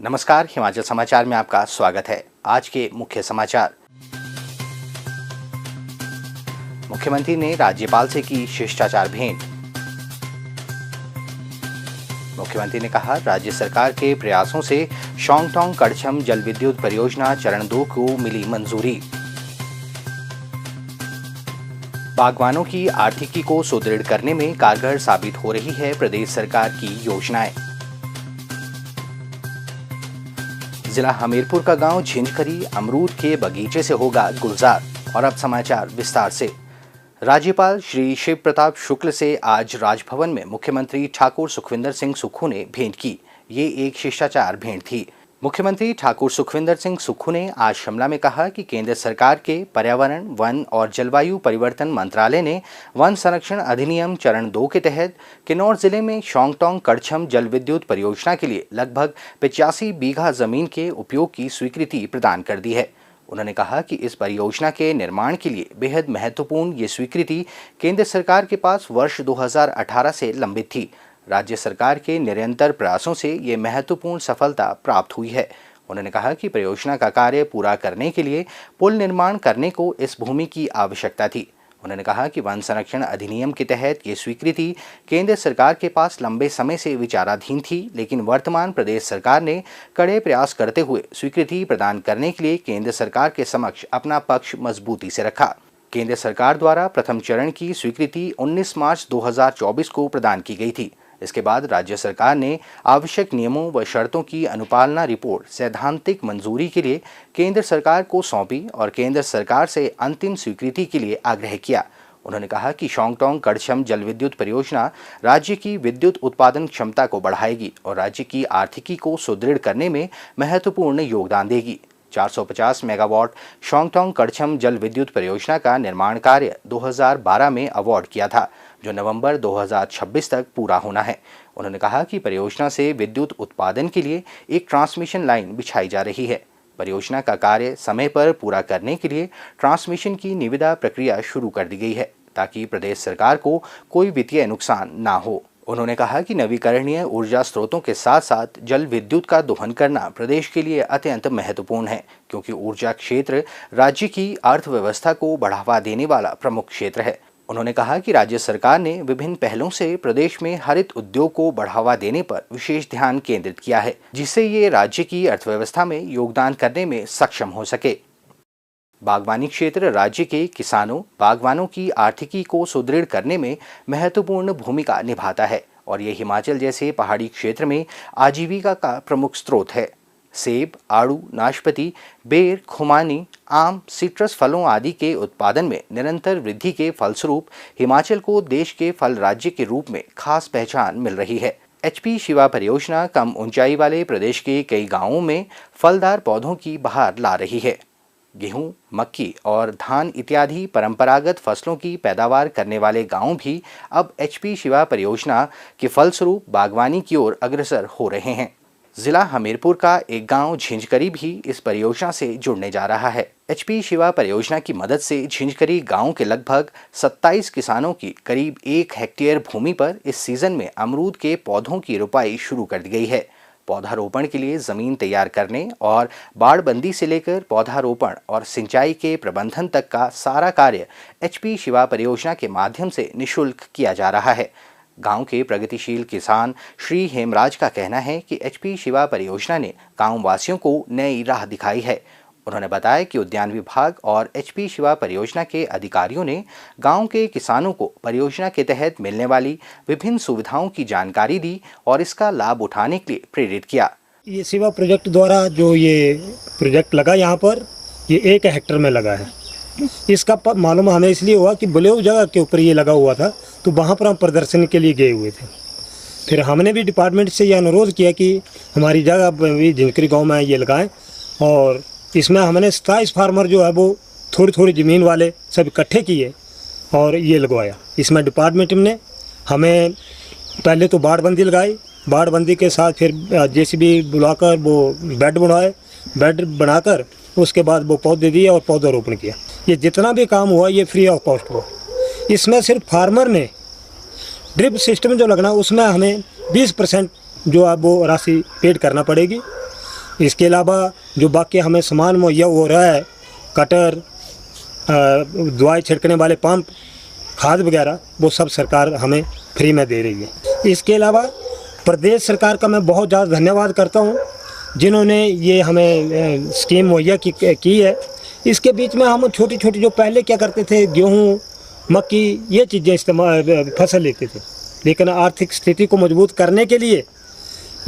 नमस्कार, हिमाचल समाचार में आपका स्वागत है। आज के मुख्य समाचार। मुख्यमंत्री ने राज्यपाल से की शिष्टाचार भेंट। मुख्यमंत्री ने कहा, राज्य सरकार के प्रयासों से शोंगटोंग कड़छम जल विद्युत परियोजना चरण 2 को मिली मंजूरी। बागवानों की आर्थिकी को सुदृढ़ करने में कारगर साबित हो रही है प्रदेश सरकार की योजनाएं। जिला हमीरपुर का गांव झिंझकरी अमरूद के बगीचे से होगा गुलजार। और अब समाचार विस्तार से। राज्यपाल श्री शिव प्रताप शुक्ल से आज राजभवन में मुख्यमंत्री ठाकुर सुखविंदर सिंह सुक्खू ने भेंट की। ये एक शिष्टाचार भेंट थी। मुख्यमंत्री ठाकुर सुखविंदर सिंह सुक्खू ने आज शिमला में कहा कि केंद्र सरकार के पर्यावरण, वन और जलवायु परिवर्तन मंत्रालय ने वन संरक्षण अधिनियम चरण 2 के तहत किन्नौर जिले में शोंगटोंग कड़छम जल विद्युत परियोजना के लिए लगभग 85 बीघा जमीन के उपयोग की स्वीकृति प्रदान कर दी है। उन्होंने कहा कि इस परियोजना के निर्माण के लिए बेहद महत्वपूर्ण ये स्वीकृति केंद्र सरकार के पास वर्ष 2018 से लंबित थी। राज्य सरकार के निरंतर प्रयासों से ये महत्वपूर्ण सफलता प्राप्त हुई है। उन्होंने कहा कि परियोजना का कार्य पूरा करने के लिए पुल निर्माण करने को इस भूमि की आवश्यकता थी। उन्होंने कहा कि वन संरक्षण अधिनियम के तहत ये स्वीकृति केंद्र सरकार के पास लंबे समय से विचाराधीन थी, लेकिन वर्तमान प्रदेश सरकार ने कड़े प्रयास करते हुए स्वीकृति प्रदान करने के लिए केंद्र सरकार के समक्ष अपना पक्ष मजबूती से रखा। केंद्र सरकार द्वारा प्रथम चरण की स्वीकृति 19 मार्च 2024 को प्रदान की गई थी। इसके बाद राज्य सरकार ने आवश्यक नियमों व शर्तों की अनुपालना रिपोर्ट सैद्धांतिक मंजूरी के लिए केंद्र सरकार को सौंपी और केंद्र सरकार से अंतिम स्वीकृति के लिए आग्रह किया। उन्होंने कहा कि शोंगटोंग कड़छम जल विद्युत परियोजना राज्य की विद्युत उत्पादन क्षमता को बढ़ाएगी और राज्य की आर्थिकी को सुदृढ़ करने में महत्वपूर्ण योगदान देगी। 450 मेगावाट शोंगटोंग कड़छम जल विद्युत परियोजना का निर्माण कार्य 2012 में अवार्ड किया था, जो नवंबर 2026 तक पूरा होना है। उन्होंने कहा कि परियोजना से विद्युत उत्पादन के लिए एक ट्रांसमिशन लाइन बिछाई जा रही है। परियोजना का कार्य समय पर पूरा करने के लिए ट्रांसमिशन की निविदा प्रक्रिया शुरू कर दी गई है, ताकि प्रदेश सरकार को कोई वित्तीय नुकसान ना हो। उन्होंने कहा कि नवीकरणीय ऊर्जा स्रोतों के साथ साथ जल विद्युत का दोहन करना प्रदेश के लिए अत्यंत महत्वपूर्ण है, क्योंकि ऊर्जा क्षेत्र राज्य की अर्थव्यवस्था को बढ़ावा देने वाला प्रमुख क्षेत्र है। उन्होंने कहा कि राज्य सरकार ने विभिन्न पहलों से प्रदेश में हरित उद्योग को बढ़ावा देने पर विशेष ध्यान केंद्रित किया है, जिससे ये राज्य की अर्थव्यवस्था में योगदान करने में सक्षम हो सके। बागवानी क्षेत्र राज्य के किसानों, बागवानों की आर्थिकी को सुदृढ़ करने में महत्वपूर्ण भूमिका निभाता है और ये हिमाचल जैसे पहाड़ी क्षेत्र में आजीविका का प्रमुख स्रोत है। सेब, आड़ू, नाशपाती, बेर, खुमानी, आम, सिट्रस फलों आदि के उत्पादन में निरंतर वृद्धि के फलस्वरूप हिमाचल को देश के फल राज्य के रूप में खास पहचान मिल रही है। HP शिवा परियोजना कम ऊंचाई वाले प्रदेश के कई गांवों में फलदार पौधों की बहार ला रही है। गेहूं, मक्की और धान इत्यादि परंपरागत फसलों की पैदावार करने वाले गांव भी अब HP शिवा परियोजना के फलस्वरूप बागवानी की ओर अग्रसर हो रहे हैं। जिला हमीरपुर का एक गांव झिंझकरी भी इस परियोजना से जुड़ने जा रहा है। HP शिवा परियोजना की मदद से झिंझकरी गांव के लगभग 27 किसानों की करीब 1 हेक्टेयर भूमि पर इस सीजन में अमरूद के पौधों की रोपाई शुरू कर दी गई है। पौधारोपण के लिए जमीन तैयार करने और बाड़बंदी से लेकर पौधारोपण और सिंचाई के प्रबंधन तक का सारा कार्य HP शिवा परियोजना के माध्यम से निःशुल्क किया जा रहा है। गांव के प्रगतिशील किसान श्री हेमराज का कहना है कि HP शिवा परियोजना ने गांव वासियों को नई राह दिखाई है। उन्होंने बताया कि उद्यान विभाग और HP शिवा परियोजना के अधिकारियों ने गांव के किसानों को परियोजना के तहत मिलने वाली विभिन्न सुविधाओं की जानकारी दी और इसका लाभ उठाने के लिए प्रेरित किया। ये शिवा प्रोजेक्ट द्वारा जो ये प्रोजेक्ट लगा यहाँ पर, ये 1 हेक्टेयर में लगा है। इसका मालूम हमें इसलिए हुआ कि बलेऊ जगह के ऊपर ये लगा हुआ था, तो वहाँ पर हम प्रदर्शन के लिए गए हुए थे। फिर हमने भी डिपार्टमेंट से ये अनुरोध किया कि हमारी जगह भी झिंझकरी गाँव में ये लगाएं, और इसमें हमने 27 फार्मर जो है वो थोड़ी थोड़ी ज़मीन वाले सब इकट्ठे किए और ये लगवाया। इसमें डिपार्टमेंट ने हमें पहले तो बाड़बंदी लगाई, बाड़बंदी के साथ फिर JCB बुलाकर वो बेड बनवाए, बेड बनाकर उसके बाद वो पौधे दिए और पौधारोपण किया। ये जितना भी काम हुआ ये फ्री ऑफ कॉस्ट हुआ। इसमें सिर्फ फार्मर ने ड्रिप सिस्टम जो लगना उसमें हमें 20% जो है वो राशि पेड करना पड़ेगी, इसके अलावा जो बाकी हमें सामान मुहैया हो रहा है, कटर, दवाई छिड़कने वाले पंप, खाद वगैरह, वो सब सरकार हमें फ्री में दे रही है। इसके अलावा प्रदेश सरकार का मैं बहुत ज़्यादा धन्यवाद करता हूँ जिन्होंने ये हमें स्कीम मुहैया की है। इसके बीच में हम छोटी छोटी जो पहले क्या करते थे, गेहूँ, मक्की, ये चीज़ें इस्तेमाल फसल लेते थे, लेकिन आर्थिक स्थिति को मजबूत करने के लिए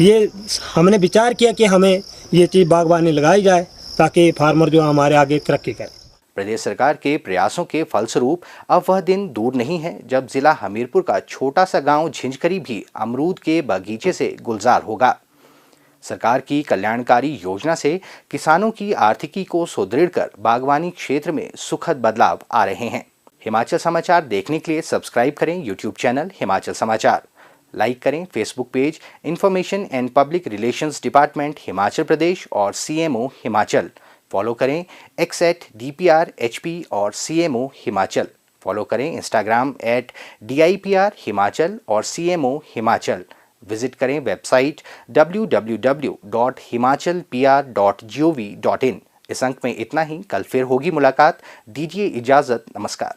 ये हमने विचार किया कि हमें ये चीज़ बागवानी लगाई जाए ताकि फार्मर जो हमारे आगे तरक्की करें। प्रदेश सरकार के प्रयासों के फलस्वरूप अब वह दिन दूर नहीं है जब जिला हमीरपुर का छोटा सा गांव झिंझकरी भी अमरूद के बगीचे से गुलजार होगा। सरकार की कल्याणकारी योजना से किसानों की आर्थिकी को सुदृढ़ कर बागवानी क्षेत्र में सुखद बदलाव आ रहे हैं। हिमाचल समाचार देखने के लिए सब्सक्राइब करें यूट्यूब चैनल हिमाचल समाचार, लाइक करें Facebook page information and public relations department Himachal Pradesh और CMO हिमाचल, फॉलो करें x@DPRHP और CMO हिमाचल, फॉलो करें इंस्टाग्राम @DIPR हिमाचल और CMO हिमाचल, विजिट करें वेबसाइट www.himachalpr.gov.in। इस अंक में इतना ही, कल फिर होगी मुलाकात, दीजिए इजाज़त, नमस्कार।